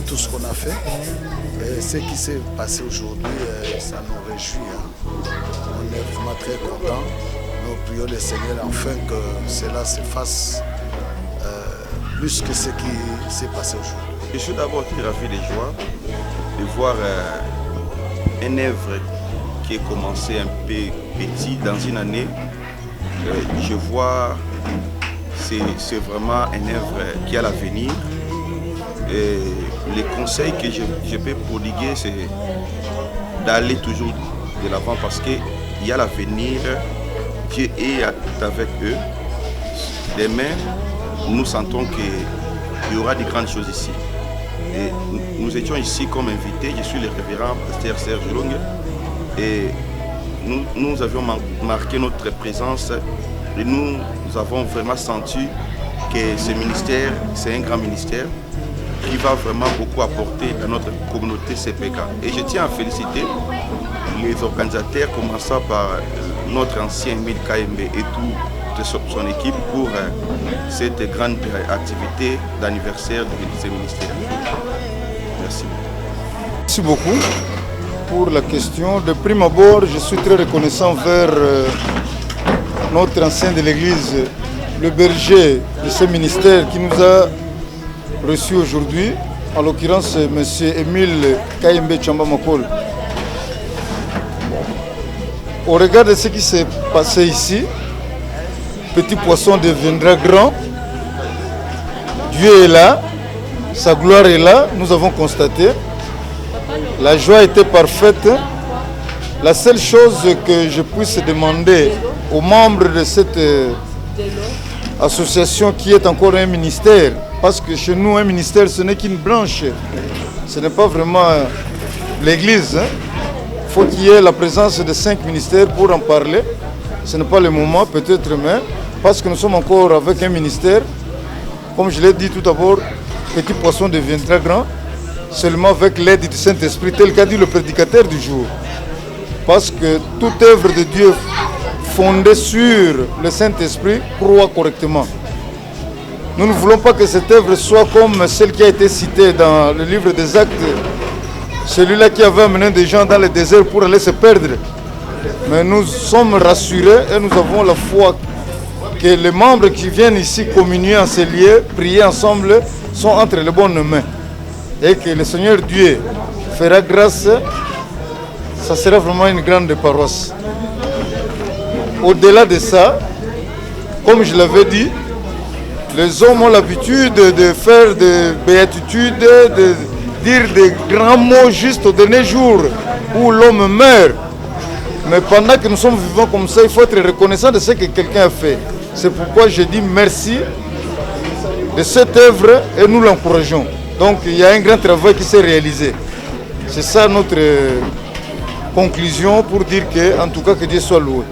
Tout ce qu'on a fait, et ce qui s'est passé aujourd'hui, ça nous réjouit. On est vraiment très contents. Nous prions le Seigneur enfin que cela se fasse plus que ce qui s'est passé aujourd'hui. Je suis d'abord très ravi de joie de voir une œuvre qui est commencé un peu petit dans une année. Je vois c'est vraiment une œuvre qui a l'avenir. Et les conseils que je peux prodiguer, c'est d'aller toujours de l'avant parce qu'il y a l'avenir, Dieu est avec eux. Demain, nous sentons qu'il y aura de grandes choses ici. Et nous étions ici comme invités, je suis le révérend pasteur Serge Long et nous avions marqué notre présence et nous avons vraiment senti que ce ministère, c'est un grand ministère qui va vraiment beaucoup apporter à notre communauté CPK. Et je tiens à féliciter les organisateurs, commençant par notre ancien Emile Kayembe et toute son équipe pour cette grande activité d'anniversaire de ce ministère. Merci. Merci beaucoup pour la question. De prime abord, je suis très reconnaissant vers notre ancien de l'Église, le berger de ce ministère qui nous a reçu aujourd'hui, en l'occurrence M. Emile Kayembe Tchamba-Makol. Au regard de ce qui s'est passé ici, petit poisson deviendra grand. Dieu est là, sa gloire est là, nous avons constaté. La joie était parfaite. La seule chose que je puisse demander aux membres de cette association qui est encore un ministère, parce que chez nous, un ministère, ce n'est qu'une branche. Ce n'est pas vraiment l'église. Il faut qu'il y ait la présence de 5 ministères pour en parler. Ce n'est pas le moment, peut-être, mais parce que nous sommes encore avec un ministère. Comme je l'ai dit tout d'abord, petit poisson deviendra grand, seulement avec l'aide du Saint-Esprit, tel qu'a dit le prédicateur du jour. Parce que toute œuvre de Dieu fondée sur le Saint-Esprit croit correctement. Nous ne voulons pas que cette œuvre soit comme celle qui a été citée dans le livre des Actes, celui-là qui avait amené des gens dans le désert pour aller se perdre. Mais nous sommes rassurés et nous avons la foi que les membres qui viennent ici communier en ces lieux, prier ensemble, sont entre les bonnes mains. Et que le Seigneur Dieu fera grâce, ça sera vraiment une grande paroisse. Au-delà de ça, comme je l'avais dit, les hommes ont l'habitude de faire des béatitudes, de dire des grands mots juste au dernier jour où l'homme meurt. Mais pendant que nous sommes vivants comme ça, il faut être reconnaissant de ce que quelqu'un a fait. C'est pourquoi je dis merci de cette œuvre et nous l'encourageons. Donc il y a un grand travail qui s'est réalisé. C'est ça notre conclusion pour dire que, en tout cas, que Dieu soit loué.